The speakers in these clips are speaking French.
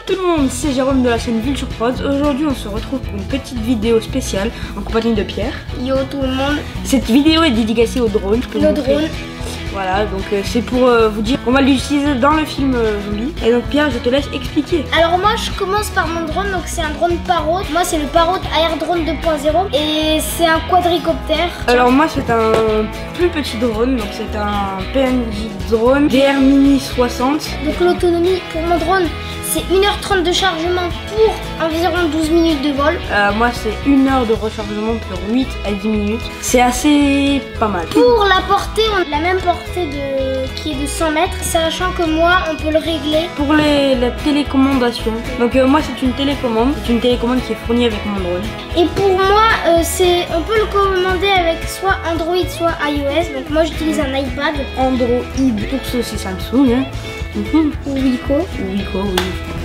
tout le monde, c'est Jérôme de la chaîne Ville sur Prod. Aujourd'hui on se retrouve pour une petite vidéo spéciale en compagnie de Pierre. Yo tout le monde. Cette vidéo est dédicacée au drone. Le drone. Voilà, donc c'est pour vous dire qu'on va l'utiliser dans le film Zombie. Et donc Pierre, je te laisse expliquer. Alors moi je commence par mon drone, donc c'est un drone Parrot. Moi c'est le Parrot Air Drone 2.0 et c'est un quadricoptère. Alors moi c'est un plus petit drone, donc c'est un PNJ drone DR Mini 60. Donc l'autonomie pour mon drone c'est 1h30 de chargement pour environ 12 minutes de vol. Moi c'est 1 heure de rechargement pour 8 à 10 minutes. C'est assez pas mal. Pour la portée, on a la même portée qui est de 100 mètres, sachant que moi on peut le régler. Pour la télécommandation, donc moi c'est une télécommande qui est fournie avec mon drone. Et pour moi on peut le commander avec soit Android soit iOS. Donc moi j'utilise un iPad. Android, pour ça c'est Samsung. Hein. Ou Wiko. Wiko, oui.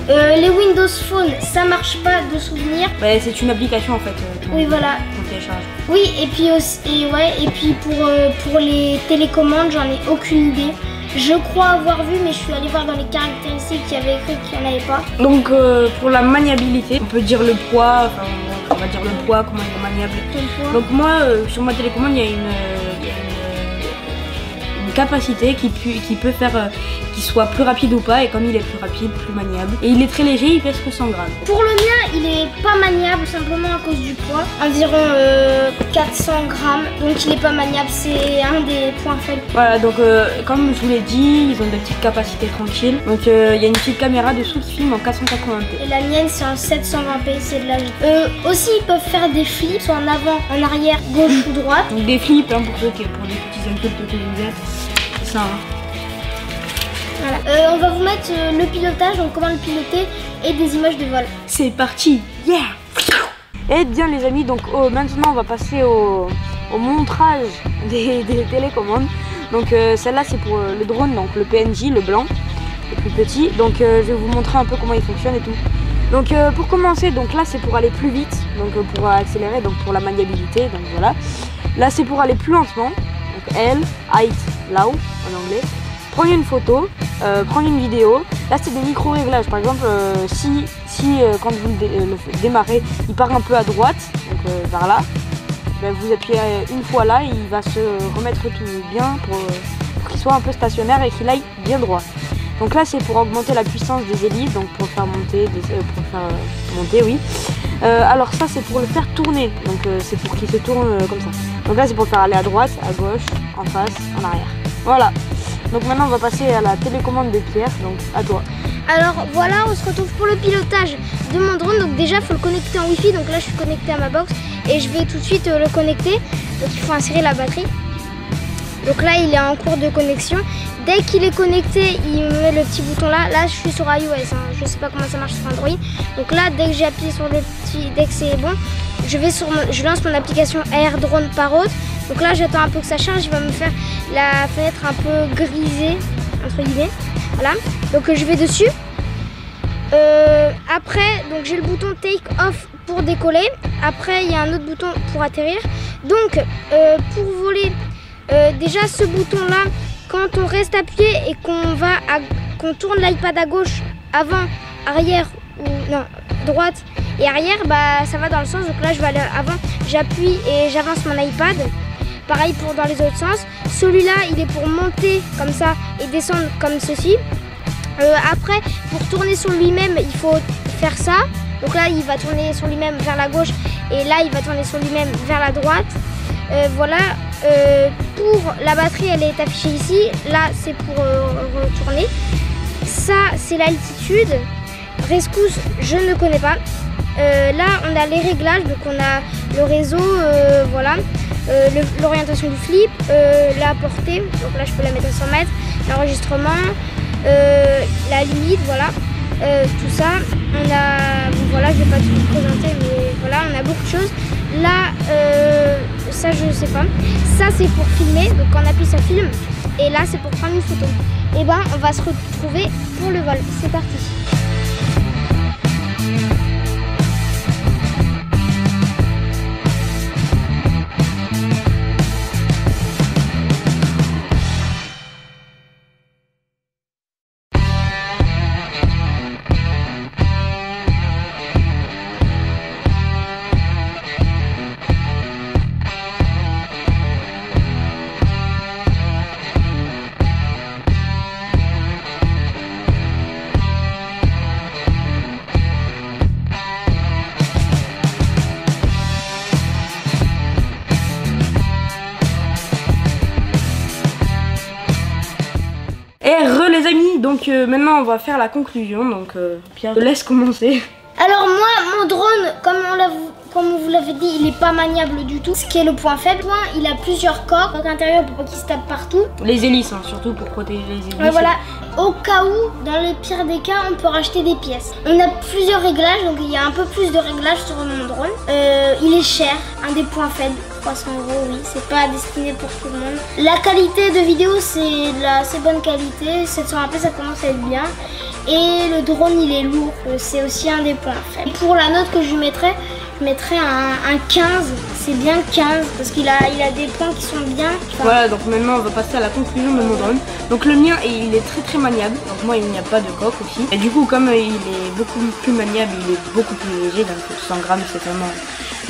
Les Windows Phone, ça marche pas de souvenir. Bah, c'est une application en fait. Oui, voilà. On télécharge. Oui, et puis aussi, et puis pour les télécommandes, j'en ai aucune idée. Je crois avoir vu, mais je suis allée voir dans les caractéristiques qu'il y avait écrit qu'il n'y en avait pas. Donc pour la maniabilité, on peut dire le poids, enfin on va dire le poids, comment il est maniable. Donc moi sur ma télécommande il y a une capacité qui peut faire qu'il soit plus rapide ou pas, et comme il est plus rapide, plus maniable. Et il est très léger, il pèse que 100 grammes. Pour le mien, il est pas maniable simplement à cause du poids, environ 400 grammes, donc il est pas maniable, c'est un des points faibles. Voilà, donc comme je vous l'ai dit, ils ont des petites capacités tranquilles. Donc il y a une petite caméra dessous qui filme en 480p. Et la mienne c'est en 720p, c'est de la aussi ils peuvent faire des flips, soit en avant, en arrière, gauche ou droite. Donc des flips hein, pour les petits adultes que vous êtes. C'est ça. Hein. Voilà. On va vous mettre le pilotage, donc comment le piloter et des images de vol. C'est parti, yeah. Et bien les amis, donc maintenant on va passer au montrage des télécommandes. Donc celle-là c'est pour le drone, donc le PNJ, le blanc, le plus petit. Donc je vais vous montrer un peu comment il fonctionne et tout. Donc pour commencer, donc là c'est pour aller plus vite, donc pour accélérer, donc pour la maniabilité, donc voilà. Là c'est pour aller plus lentement, donc L, height, low en anglais. Prendre une photo, prendre une vidéo. Là c'est des micro-réglages. Par exemple, si quand vous le démarrez, il part un peu à droite, donc vers là, ben, vous appuyez une fois là, et il va se remettre tout bien pour qu'il soit un peu stationnaire et qu'il aille bien droit. Donc là c'est pour augmenter la puissance des hélices, donc pour faire monter, oui. Alors ça c'est pour le faire tourner, donc c'est pour qu'il se tourne comme ça. Donc là c'est pour le faire aller à droite, à gauche, en face, en arrière. Voilà. Donc maintenant on va passer à la télécommande de Pierre, donc à toi. Alors voilà, on se retrouve pour le pilotage de mon drone. Donc déjà il faut le connecter en Wi-Fi, donc là je suis connectée à ma box et je vais tout de suite le connecter. Donc il faut insérer la batterie. Donc là il est en cours de connexion. Dès qu'il est connecté, il me met le petit bouton là. Là je suis sur iOS, hein. Je sais pas comment ça marche sur Android. Donc là dès que j'ai appuyé sur le petit, dès que c'est bon, je lance mon application Air Drone Parrot. Donc là j'attends un peu que ça charge, il va me faire la fenêtre un peu grisée entre guillemets. Voilà, donc je vais dessus. Après donc j'ai le bouton Take Off pour décoller. Après il y a un autre bouton pour atterrir. Donc pour voler, déjà ce bouton là, quand on reste appuyé et qu'on tourne l'iPad à gauche, avant, arrière ou non, droite et arrière, bah ça va dans le sens. Donc là je vais aller avant, j'appuie et j'avance mon iPad. Pareil pour dans les autres sens. Celui-là il est pour monter comme ça et descendre comme ceci. Après pour tourner sur lui-même il faut faire ça. Donc là il va tourner sur lui-même vers la gauche et là il va tourner sur lui-même vers la droite. Voilà, pour la batterie elle est affichée ici, là c'est pour retourner. Ça c'est l'altitude, rescousse je ne connais pas. Là on a les réglages, donc on a le réseau, voilà, l'orientation du flip, la portée, donc là je peux la mettre à 100 mètres, l'enregistrement, la limite, voilà. Tout ça, on a, bon, voilà, je vais pas tout vous présenter, mais voilà, on a beaucoup de choses. Là, ça je sais pas. Ça c'est pour filmer, donc quand on appuie ça filme. Et là c'est pour prendre une photo. Et ben on va se retrouver pour le vol. C'est parti. Donc maintenant on va faire la conclusion, donc Pierre, je te laisse commencer. Alors moi, mon drone, comme vous l'avez dit, il est pas maniable du tout, ce qui est le point faible. Il a plusieurs cordes à l'intérieur pour pas qu'il se tape partout. Les hélices, hein, surtout pour protéger les hélices. Ouais, voilà. Au cas où, dans le pire des cas, on peut racheter des pièces. On a plusieurs réglages, donc il y a un peu plus de réglages sur mon drone. Il est cher, un des points faibles. 300 €, oui, c'est pas destiné pour tout le monde. La qualité de vidéo, c'est de la assez bonne qualité. 720p, ça commence à être bien. Et le drone, il est lourd. C'est aussi un des points faibles. Pour la note que je lui mettrais, je mettrais un 15. C'est bien 15 parce qu'il a des points qui sont bien. Enfin, voilà, donc maintenant on va passer à la conclusion de mon drone. Donc le mien, il est très maniable. Donc moi, il n'y a pas de coque aussi. Et du coup, comme il est beaucoup plus maniable, il est beaucoup plus léger. Donc 100 grammes, c'est vraiment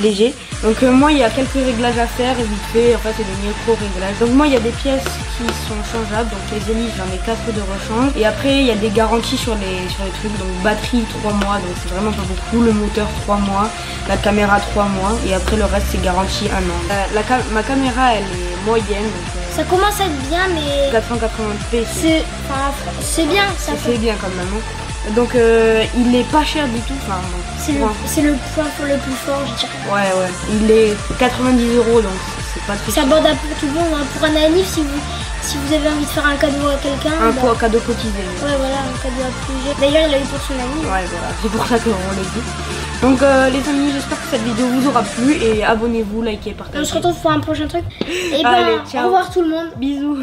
léger. Donc moi, il y a quelques réglages à faire et vite fait, en fait c'est des micro-réglages. Donc moi, il y a des pièces qui sont changeables. Donc les hélices, j'en ai 4 de rechange. Et après, il y a des garanties sur les trucs. Donc batterie 3 mois, donc c'est vraiment pas beaucoup. Le moteur 3 mois, la caméra 3 mois. Et après le reste, c'est garantie 1 an. Ma caméra, elle est moyenne. Donc, ça commence à être bien, mais 480p, c'est bien. C'est bien quand même. Hein. Donc il est pas cher du tout. Enfin, c'est le point le plus fort, je dirais. Ouais. Il est 90 €, donc c'est pas très cher. C'est abordable pour tout le monde. Hein. Pour un anniv, si vous avez envie de faire un cadeau à quelqu'un. Un cadeau cotisé. Ouais, voilà, un cadeau à plusieurs. D'ailleurs, il a eu pour son ami. Ouais, voilà. C'est pour ça qu'on le dit. Donc les amis, j'espère que cette vidéo vous aura plu et abonnez-vous, likez, partagez. On se retrouve pour un prochain truc. Et allez, ciao. Au revoir tout le monde. Bisous.